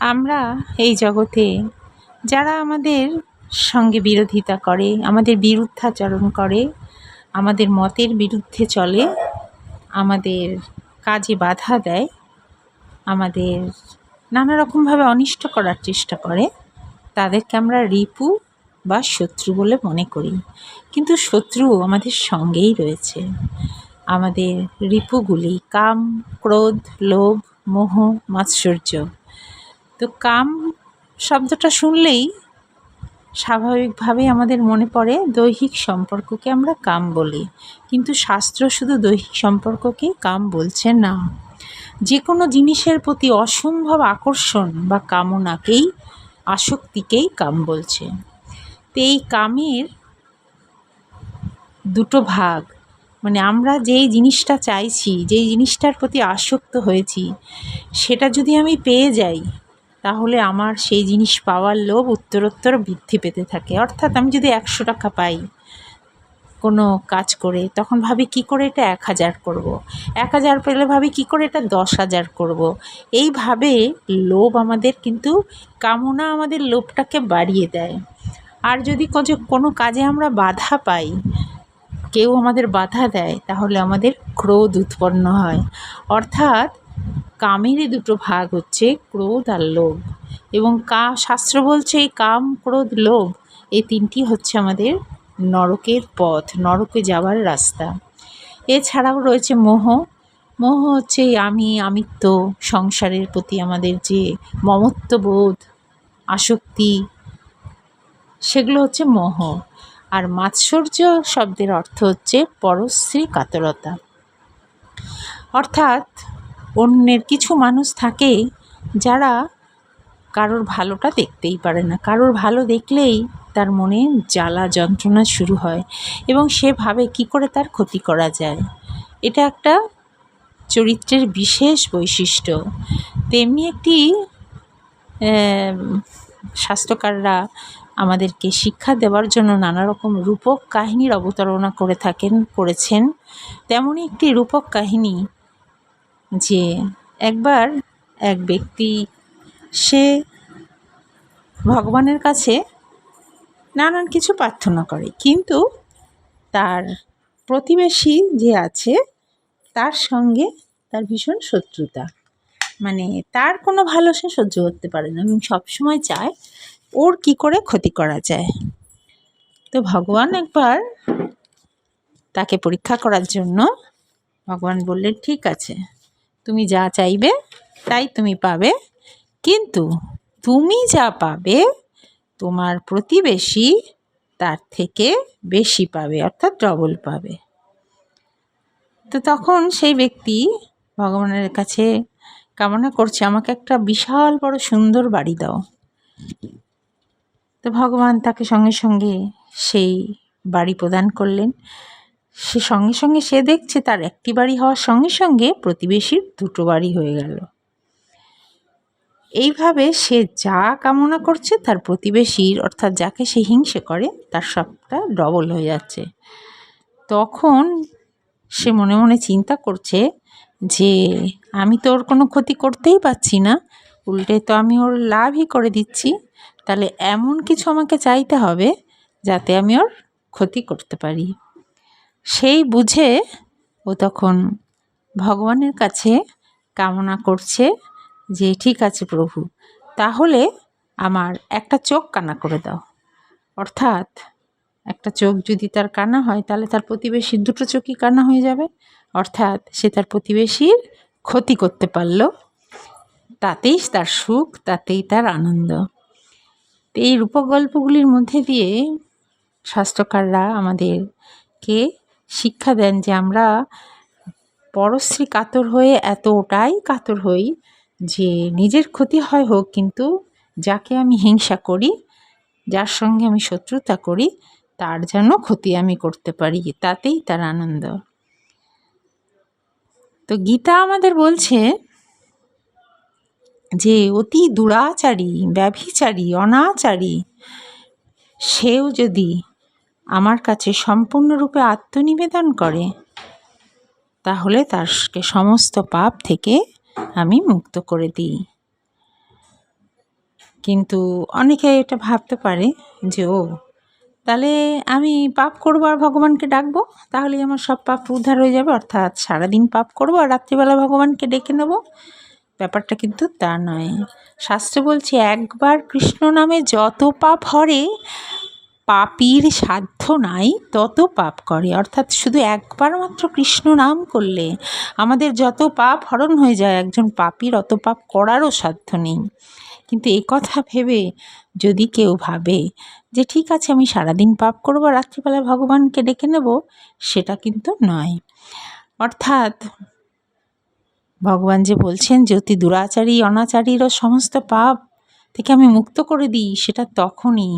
আমরা এই জগতে যারা আমাদের সঙ্গে বিরোধিতা করে, আমাদের বিরুদ্ধাচরণ করে, আমাদের মতের বিরুদ্ধে চলে, আমাদের কাজে বাধা দেয়, আমাদের নানা রকমভাবে অনিষ্ট করার চেষ্টা করে, তাদেরকে আমরা রিপু বা শত্রু বলে মনে করি। কিন্তু শত্রু আমাদের সঙ্গেই রয়েছে। আমাদের রিপুগুলি কাম, ক্রোধ, লোভ, মোহ, মাৎসর্য। তো কাম শব্দটা শুনলেই স্বাভাবিকভাবেই আমাদের মনে পড়ে দৈহিক সম্পর্ককে আমরা কাম বলি, কিন্তু শাস্ত্র শুধু দৈহিক সম্পর্ককেই কাম বলছে না। যে কোনো জিনিসের প্রতি অসম্ভব আকর্ষণ বা কামনাকেই, আসক্তিকেই কাম বলছে। তো এই কামের দুটো ভাগ, মানে আমরা যেই জিনিসটা চাইছি, যেই জিনিসটার প্রতি আসক্ত হয়েছি, সেটা যদি আমি পেয়ে যাই, তাহলে আমার সেই জিনিস পাওয়ার লোভ উত্তরোত্তর বৃদ্ধি পেতে থাকে। অর্থাৎ আমি যদি 100 টাকা পাই কোনো কাজ করে, তখন ভাবি কি করে এটা 1000 করব। 1000 পেলে ভাবি কি করে এটা 10,000 করব। এইভাবে লোভ আমাদের, কিন্তু কামনা আমাদের লোভটাকে বাড়িয়ে দেয়। আর যদি কোনো কাজে আমরা বাধা পাই, কেউ আমাদের বাধা দেয়, তাহলে আমাদের ক্রোধ উৎপন্ন হয়। অর্থাৎ কামেরই দুটো ভাগ হচ্ছে ক্রোধ আর লোভ। এবং শাস্ত্র বলছে এই কাম, ক্রোধ, লোভ, এই তিনটি হচ্ছে আমাদের নরকের পথ, নরকে যাওয়ার রাস্তা। এছাড়াও রয়েছে মোহ। মোহ হচ্ছে আমিত্ব, সংসারের প্রতি আমাদের যে মমত্ববোধ, আসক্তি, সেগুলো হচ্ছে মোহ। আর মাৎসর্য শব্দের অর্থ হচ্ছে পরশ্রী কাতরতা। অর্থাৎ অন্যের কিছু মানুষ থাকে যারা কারোর ভালোটা দেখতেই পারে না, কারোর ভালো দেখলেই তার মনে জ্বালা যন্ত্রণা শুরু হয় এবং সে ভাবে কী করে তার ক্ষতি করা যায়। এটা একটা চরিত্রের বিশেষ বৈশিষ্ট্য। তেমনি একটি শাস্ত্রকাররা আমাদেরকে শিক্ষা দেওয়ার জন্য নানা রকম রূপক কাহিনীর অবতারণা করেছেন। তেমনই একটি রূপক কাহিনী যে একবার এক ব্যক্তি, সে ভগবানের কাছে নানান কিছু প্রার্থনা করে, কিন্তু তার প্রতিবেশী যে আছে তার সঙ্গে তার ভীষণ শত্রুতা, মানে তার কোনো ভালো সে সহ্য করতে পারে না এবং সবসময় চায় ওর কি করে ক্ষতি করা যায়। তো ভগবান একবার তাকে পরীক্ষা করার জন্য ভগবান বললেন, ঠিক আছে, তুমি যা চাইবে তাই তুমি পাবে, কিন্তু তুমি যা পাবে তোমার প্রতিবেশী তার থেকে বেশি পাবে, অর্থাৎ ডবল পাবে। তো তখন সেই ব্যক্তি ভগবানের কাছে কামনা করছে, আমাকে একটা বিশাল বড় সুন্দর বাড়ি দাও। তো ভগবান তাকে সঙ্গে সঙ্গে সেই বাড়ি প্রদান করলেন। সে সঙ্গে সঙ্গে সে দেখছে তার একটি বাড়ি হওয়ার সঙ্গে সঙ্গে প্রতিবেশীর 2টো বাড়ি হয়ে গেল। এইভাবে সে যা কামনা করছে তার প্রতিবেশীর, অর্থাৎ যাকে সে হিংসে করে, তার সবটা ডবল হয়ে যাচ্ছে। তখন সে মনে মনে চিন্তা করছে যে আমি তো ওর কোনো ক্ষতি করতেই পারছি না, উল্টে তো আমি ওর লাভই করে দিচ্ছি। তাহলে এমন কিছু আমাকে চাইতে হবে যাতে আমি ওর ক্ষতি করতে পারি। সেই বুঝে ও তখন ভগবানের কাছে কামনা করছে যে ঠিক আছে প্রভু, তাহলে আমার একটা চোখ কানা করে দাও। অর্থাৎ একটা চোখ যদি তার কানা হয়, তাহলে তার প্রতিবেশীর 2টো চোখই কানা হয়ে যাবে। অর্থাৎ সে তার প্রতিবেশীর ক্ষতি করতে পারল, তাতেই তার সুখ, তাতেই তার আনন্দ। এই রূপগল্পগুলির মধ্যে দিয়ে শাস্ত্রকাররা আমাদেরকে শিক্ষা দেন যে আমরা পরশ্রী কাতর হয়ে এতটাই কাতর হই যে নিজের ক্ষতি হয় হোক, কিন্তু যাকে আমি হিংসা করি, যার সঙ্গে আমি শত্রুতা করি, তার যেন ক্ষতি আমি করতে পারি, তাতেই তার আনন্দ। তো গীতা আমাদের বলছে যে অতি দুরাচারী, ব্যভিচারী, অনাচারী সেও যদি আমার কাছে সম্পূর্ণরূপে আত্মনিবেদন করে, তাহলে তাকে সমস্ত পাপ থেকে আমি মুক্ত করে দিই। কিন্তু অনেকে এটা ভাবতে পারে যে ও তাহলে আমি পাপ করবো আর ভগবানকে ডাকবো, তাহলেই আমার সব পাপ উদ্ধার হয়ে যাবে, অর্থাৎ সারাদিন পাপ করবো আর রাত্রিবেলা ভগবানকে ডেকে নেব। ব্যাপারটা কিন্তু তা নয়। শাস্ত্র বলছে একবার কৃষ্ণ নামে যত পাপ হরে, পাপীর সাধ্য নাই তত পাপ করে। অর্থাৎ শুধু একবার মাত্র কৃষ্ণ নাম করলে আমাদের যত পাপ হরণ হয়ে যায়, একজন পাপীর অত পাপ করারও সাধ্য নেই। কিন্তু এই কথা ভেবে যদি কেউ ভাবে যে ঠিক আছে আমি সারাদিন পাপ করবো, রাত্রিবেলায় ভগবানকে ডেকে নেব, সেটা কিন্তু নয়। অর্থাৎ ভগবান যে বলছেন যে অতি দুরাচারী অনাচারীরও সমস্ত পাপ থেকে আমি মুক্ত করে দিই, সেটা তখনই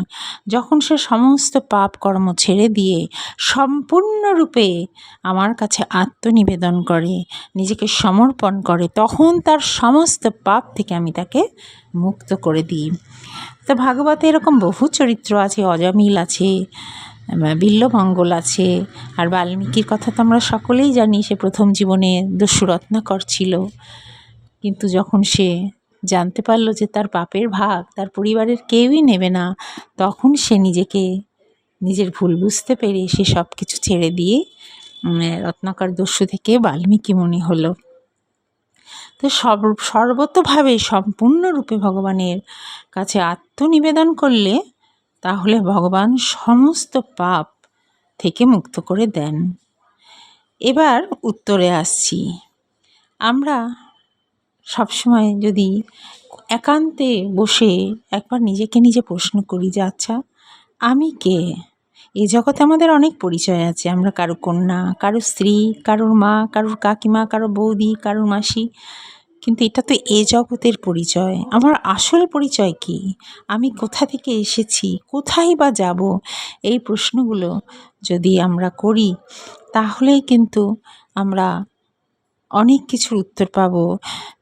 যখন সে সমস্ত পাপ কর্ম ছেড়ে দিয়ে সম্পূর্ণরূপে আমার কাছে আত্মনিবেদন করে, নিজেকে সমর্পণ করে, তখন তার সমস্ত পাপ থেকে আমি তাকে মুক্ত করে দিই। তো ভাগবতে এরকম বহু চরিত্র আছে, অজামিল আছে, বিল্বমঙ্গল আছে, আর বাল্মীকির কথা তো আমরা সকলেই জানি, সে প্রথম জীবনে দস্যু রত্নাকর ছিল, কিন্তু যখন সে জানতে পারলো যে তার পাপের ভাগ তার পরিবারের কেউই নেবে না, তখন সে নিজের ভুল বুঝতে পেরে সে সব কিছু ছেড়ে দিয়ে রত্নাকর দস্যু থেকে বাল্মীকি মুনি হলো। তো সর্বতোভাবে সম্পূর্ণরূপে ভগবানের কাছে আত্মনিবেদন করলে তাহলে ভগবান সমস্ত পাপ থেকে মুক্ত করে দেন। এবার উত্তরে আসছি। আমরা সবসময় যদি একান্তে বসে একবার নিজেকে নিজে প্রশ্ন করি যে আচ্ছা আমি কে? এই জগতে আমাদের অনেক পরিচয় আছে, আমরা কারো কন্যা, কারো স্ত্রী, কারোর মা, কারোর কাকিমা, কারো বৌদি, কারোর মাসি, কিন্তু এটা তো এ জগতের পরিচয়। আমার আসল পরিচয় কি? আমি কোথা থেকে এসেছি, কোথায় বা যাব? এই প্রশ্নগুলো যদি আমরা করি তাহলেই কিন্তু আমরা অনেক কিছুর উত্তর পাব।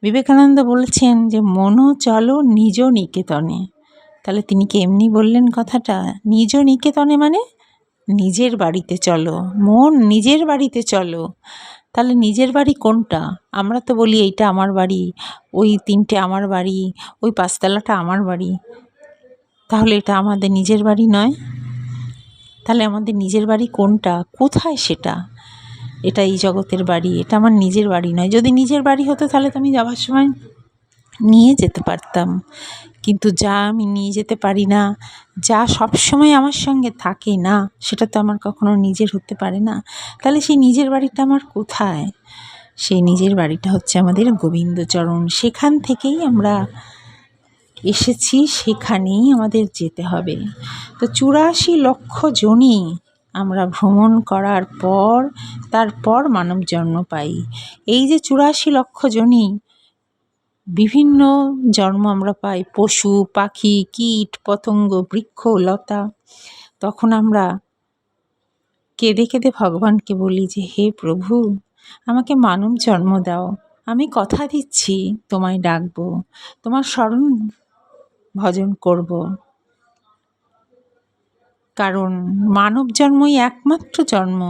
বিবেকানন্দ বলেছেন যে মনও চলো নিজ নিকেতনে। তাহলে তিনি কি এমনি বললেন কথাটা? নিজ নিকেতনে মানে নিজের বাড়িতে চলো, মন নিজের বাড়িতে চলো। তাহলে নিজের বাড়ি কোনটা? আমরা তো বলি এইটা আমার বাড়ি, ওই 3টে আমার বাড়ি, ওই 5তলাটা আমার বাড়ি। তাহলে এটা আমাদের নিজের বাড়ি নয়। তাহলে আমাদের নিজের বাড়ি কোনটা? কোথায় সেটা? এটা এই জগতের বাড়ি, এটা আমার নিজের বাড়ি নয়। যদি নিজের বাড়ি হতো তাহলে তো আমি যাওয়ার সময় নিয়ে যেতে পারতাম, কিন্তু যা আমি নিয়ে যেতে পারি না, যা সব সময় আমার সঙ্গে থাকে না, সেটা তো আমার কখনো নিজের হতে পারে না। তাহলে সেই নিজের বাড়িটা আমার কোথায়? সেই নিজের বাড়িটা হচ্ছে আমাদের গোবিন্দচরণ। সেখান থেকেই আমরা এসেছি, সেখানেই আমাদের যেতে হবে। তো 84 লক্ষ যোনি আমরা ভ্রমণ করার পর তারপর মানব জন্ম পাই। এই যে 84 লক্ষ যোনি বিভিন্ন জন্ম আমরা পাই, পশু পাখি কীট পতঙ্গ বৃক্ষ লতা, তখন আমরা কেঁদে কেঁদে ভগবানকে বলি যে হে প্রভু আমাকে মানব জন্ম দাও, আমি কথা দিচ্ছি তোমায় ডাকবো, তোমার স্মরণ ভজন করব। কারণ মানব জন্মই একমাত্র জন্ম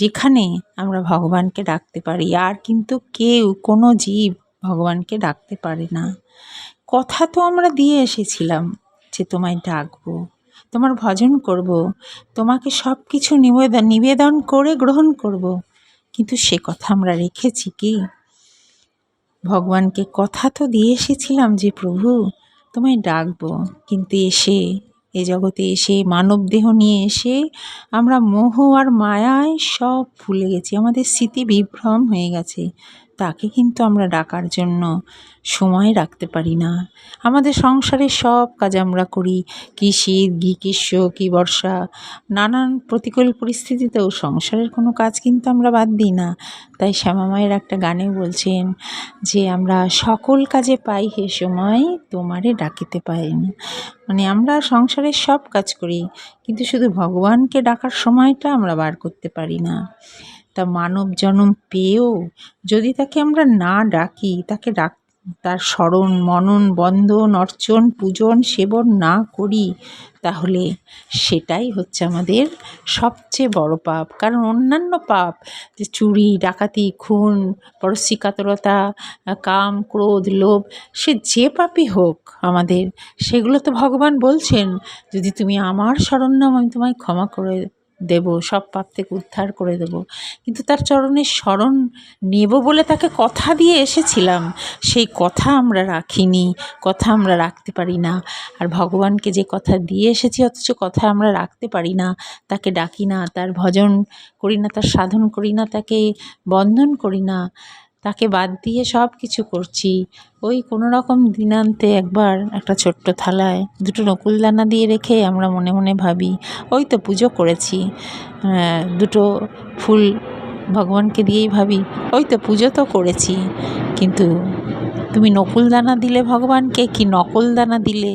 যেখানে আমরা ভগবানকে ডাকতে পারি, আর কিন্তু কেউ কোনো জীব ভগবানকে ডাকতে পারে না। কথা তো আমরা দিয়ে এসেছিলাম যে তোমায় ডাকবো, তোমার ভজন করব, তোমাকে সব কিছু নিবেদন করে গ্রহণ করব, কিন্তু সে কথা আমরা রেখেছি কি? ভগবানকে কথা তো দিয়ে এসেছিলাম যে প্রভু তোমায় ডাকবো, কিন্তু এ জগতে এসে মানব দেহ নিয়ে এসে আমরা মোহ আর মায়ায় সব ভুলে গেছি, আমাদের স্মৃতি বিভ্রম হয়ে গেছে। তাকে কিন্তু আমরা ডাকার জন্য সময় রাখতে পারি না। আমাদের সংসারের সব কাজ আমরা করি, কি শীত কি গ্রীষ্ম কি বর্ষা, নানান প্রতিকূল পরিস্থিতিতেও সংসারের কোনো কাজ কিন্তু আমরা বাদ দিই না। তাই শ্যামা মায়ের একটা গানে বলছেন যে আমরা সকল কাজে পাই হে সময় তোমারে ডাকিতে পাই না। মানে আমরা সংসারের সব কাজ করি, কিন্তু শুধু ভগবানকে ডাকার সময়টা আমরা বার করতে পারি না। তা মানব জন্ম পেয়েও যদি তাকে আমরা না ডাকি, তাকে তার স্মরণ মনন বন্দন অর্চন পূজন সেবন না করি, তাহলে সেটাই হচ্ছে আমাদের সবচেয়ে বড় পাপ। কারণ অন্যান্য পাপ যে চুরি, ডাকাতি, খুন, পরশ্রীকাতরতা, কাম, ক্রোধ, লোভ, সে যে পাপই হোক আমাদের, সেগুলো তো ভগবান বলছেন যদি তুমি আমার শরণ নাও আমি তোমায় ক্ষমা করে দেব, সব পাপ থেকে উদ্ধার করে দেব। কিন্তু তার চরণের শরণ নেব বলে তাকে কথা দিয়ে এসেছিলাম, সেই কথা আমরা রাখিনি, কথা আমরা রাখতে পারি না। আর ভগবানকে যে কথা দিয়ে এসেছি অথচ কথা আমরা রাখতে পারি না, তাকে ডাকি না, তার ভজন করি না, তার সাধন করি না, তাকে বন্দন করি না, তাকে বাদ দিয়ে সব কিছু করছি। ওই কোনো রকম দিনান্তে একবার একটা ছোট্ট থালায় দুটো নকুলদানা দিয়ে রেখে আমরা মনে মনে ভাবি ওই তো পুজো করেছি, দুটো ফুল ভগবানকে দিয়েই ভাবি ওই তো পুজো তো করেছি। কিন্তু তুমি নকুলদানা দিলে ভগবানকে কি নকল দানা দিলে,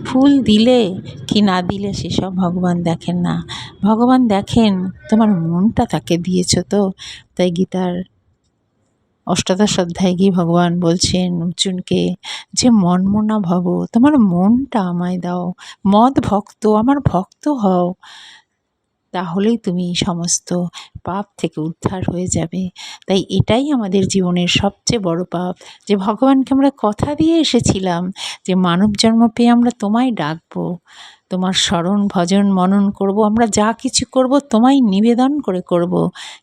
ফুল দিলে কি না দিলে, সেসব ভগবান দেখেন না। ভগবান দেখেন তোমার মনটা তাকে দিয়েছ তো। তাই গীতার অষ্টাদশ অধ্যায়ে গিয়ে ভগবান বলছেন অর্জুনকে যে মনমনা ভব, তোমার মনটা আমায় দাও, মদ ভক্ত, আমার ভক্ত হও, তাহলেই তুমি সমস্ত পাপ থেকে উদ্ধার হয়ে যাবে। তাই এটাই আমাদের জীবনের সবচেয়ে বড় পাপ, যে ভগবানকে আমরা কথা দিয়ে এসেছিলাম যে মানব জন্ম পেয়ে আমরা তোমায় ডাকবো, তোমার স্মরণ ভজন মনন করব, আমরা যা কিছু করব তোমায় নিবেদন করে করব,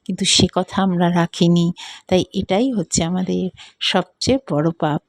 কিন্তু সে কথা আমরা রাখিনি। তাই এটাই হচ্ছে আমাদের সবচেয়ে বড় পাপ।